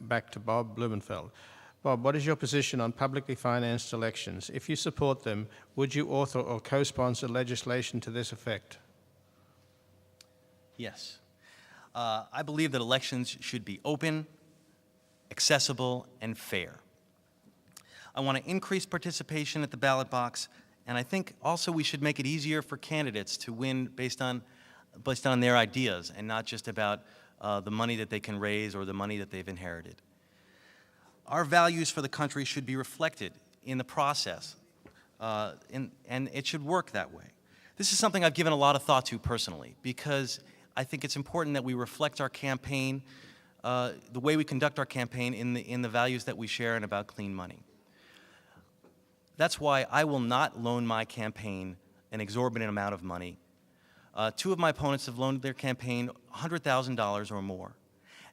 Back to Bob Blumenfeld. Bob, what is your position on publicly financed elections? If you support them, would you author or co-sponsor legislation to this effect? Yes. I believe that elections should be open, accessible, and fair. I want to increase participation at the ballot box, and I think also we should make it easier for candidates to win based on their ideas and not just about the money that they can raise or the money that they've inherited. Our values for the country should be reflected in the process, and it should work that way. This is something I've given a lot of thought to personally, because I think it's important that we reflect our campaign, the way we conduct our campaign in the values that we share and about clean money. That's why I will not loan my campaign an exorbitant amount of money. Two of my opponents have loaned their campaign $100,000 or more.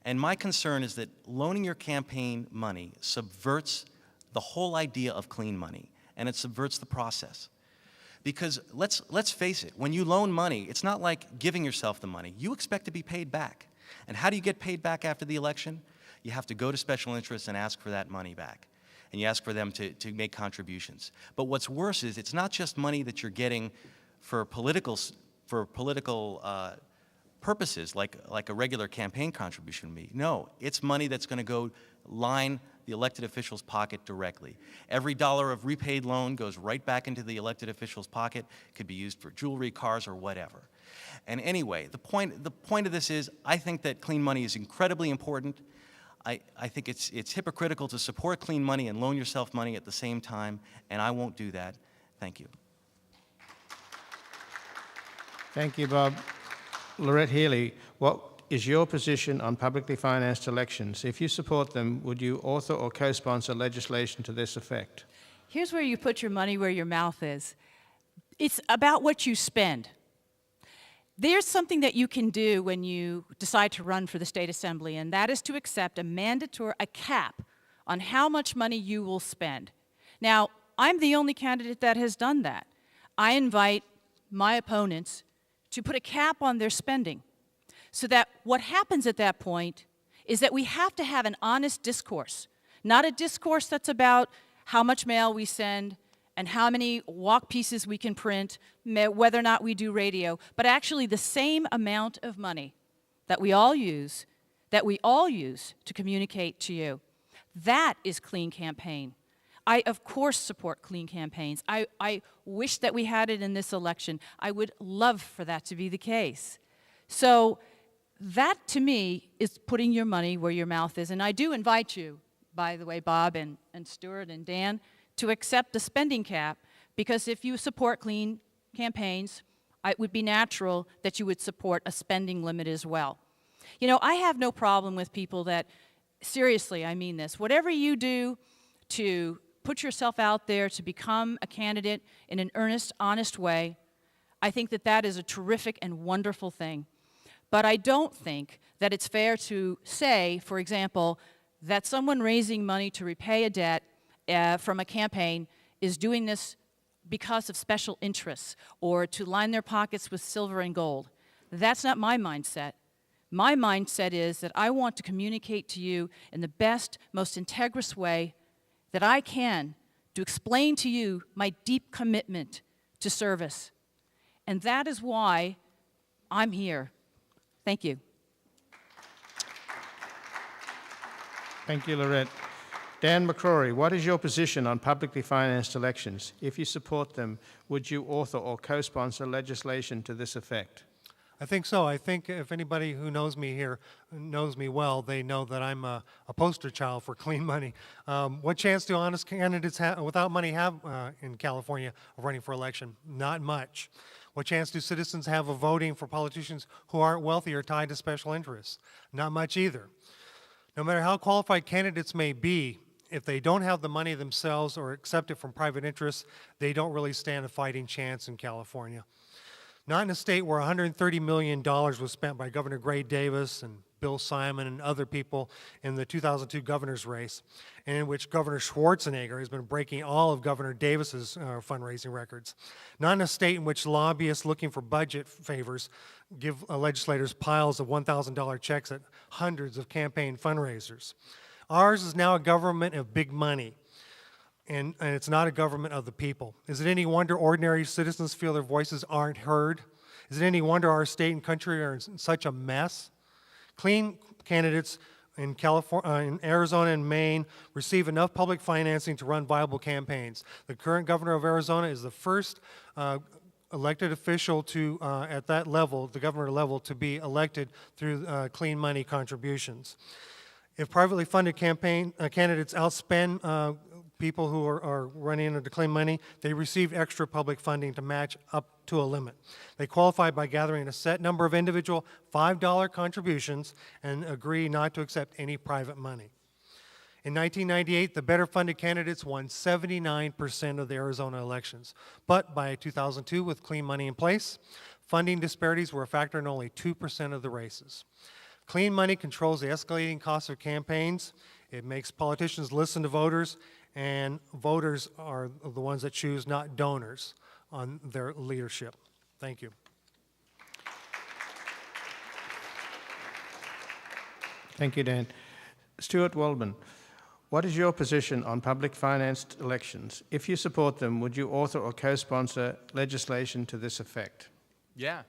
And my concern is that loaning your campaign money subverts the whole idea of clean money, and it subverts the process. Because let's face it, when you loan money, it's not like giving yourself the money. You expect to be paid back. And how do you get paid back after the election? You have to go to special interests and ask for that money back. And you ask for them to make contributions. But what's worse is it's not just money that you're getting for political purposes, like a regular campaign contribution would be. No, it's money that's going to go line the elected official's pocket directly. Every dollar of repaid loan goes right back into the elected official's pocket. It could be used for jewelry, cars, or whatever. And anyway, the point of this is, I think that clean money is incredibly important. I think it's hypocritical to support clean money and loan yourself money at the same time, and I won't do that. Thank you. Thank you, Bob. Lorette Healy, what is your position on publicly financed elections? If you support them, would you author or co-sponsor legislation to this effect? Here's where you put your money where your mouth is. It's about what you spend. There's something that you can do when you decide to run for the state assembly, and that is to accept a cap on how much money you will spend. Now, I'm the only candidate that has done that. I invite my opponents to put a cap on their spending, so that what happens at that point is that we have to have an honest discourse, not a discourse that's about how much mail we send and how many walk pieces we can print, whether or not we do radio, but actually the same amount of money that we all use to communicate to you. That is clean campaign. I, of course, support clean campaigns. I wish that we had it in this election. I would love for that to be the case. So that, to me, is putting your money where your mouth is. And I do invite you, by the way, Bob and Stuart and Dan, to accept the spending cap, because if you support clean campaigns, it would be natural that you would support a spending limit as well. You know, I have no problem with people that, seriously, I mean this, whatever you do to put yourself out there to become a candidate in an earnest, honest way, I think that that is a terrific and wonderful thing. But I don't think that it's fair to say, for example, that someone raising money to repay a debt from a campaign is doing this because of special interests or to line their pockets with silver and gold. That's not my mindset. My mindset is that I want to communicate to you in the best, most integrous way that I can to explain to you my deep commitment to service. And that is why I'm here. Thank you. Thank you, Lorette. Dan McCrory, what is your position on publicly financed elections? If you support them, would you author or co-sponsor legislation to this effect? I think so. I think if anybody who knows me here knows me well, they know that I'm a poster child for clean money. What chance do honest candidates without money have in California of running for election? Not much. What chance do citizens have of voting for politicians who aren't wealthy or tied to special interests? Not much either. No matter how qualified candidates may be, if they don't have the money themselves or accept it from private interests, they don't really stand a fighting chance in California. Not in a state where $130 million was spent by Governor Gray Davis and Bill Simon and other people in the 2002 governor's race, and in which Governor Schwarzenegger has been breaking all of Governor Davis's fundraising records. Not in a state in which lobbyists looking for budget favors give legislators piles of $1,000 checks at hundreds of campaign fundraisers. Ours is now a government of big money, and it's not a government of the people. Is it any wonder ordinary citizens feel their voices aren't heard? Is it any wonder our state and country are in such a mess? Clean candidates in California, in Arizona and Maine receive enough public financing to run viable campaigns. The current governor of Arizona is the first elected official to, at that level, the governor level, to be elected through clean money contributions. If privately funded campaign candidates outspend people who are running under clean money, they receive extra public funding to match up to a limit. They qualify by gathering a set number of individual $5 contributions and agree not to accept any private money. In 1998, the better funded candidates won 79% of the Arizona elections. But by 2002, with clean money in place, funding disparities were a factor in only 2% of the races. Clean money controls the escalating cost of campaigns. It makes politicians listen to voters, and voters are the ones that choose, not donors, on their leadership. Thank you. Thank you, Dan. Stuart Waldman, what is your position on public financed elections? If you support them, would you author or co-sponsor legislation to this effect? Yes.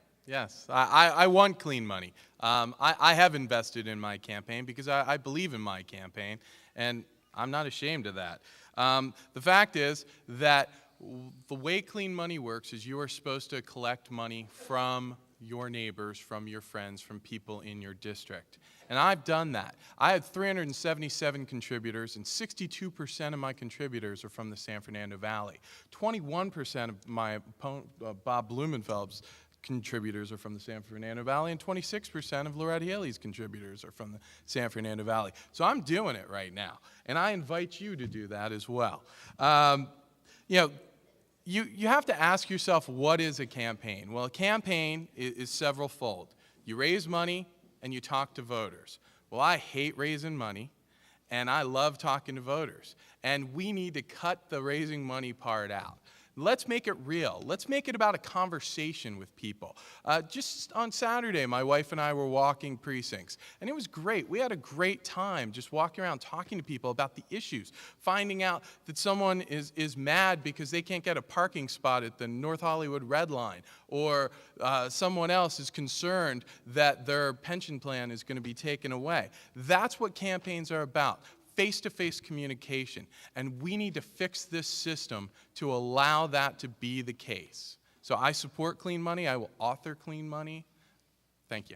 I want clean money. I have invested in my campaign because I believe in my campaign, and I'm not ashamed of that. The fact is that the way clean money works is you are supposed to collect money from your neighbors, from your friends, from people in your district. And I've done that. I had 377 contributors, and 62% of my contributors are from the San Fernando Valley. 21% of my opponent, Bob Blumenfeld's contributors are from the San Fernando Valley, and 26% of Loretta Haley's contributors are from the San Fernando Valley. So I'm doing it right now, and I invite you to do that as well. You have to ask yourself, what is a campaign? Well, a campaign is several-fold. You raise money, and you talk to voters. Well, I hate raising money, and I love talking to voters. And we need to cut the raising money part out. Let's make it real. Let's make it about a conversation with people. Just on Saturday, my wife and I were walking precincts, and it was great. We had a great time just walking around talking to people about the issues, finding out that someone is mad because they can't get a parking spot at the North Hollywood Red Line, or someone else is concerned that their pension plan is going to be taken away. That's what campaigns are about. Face-to-face communication, and we need to fix this system to allow that to be the case. So I support clean money. I will author clean money. Thank you.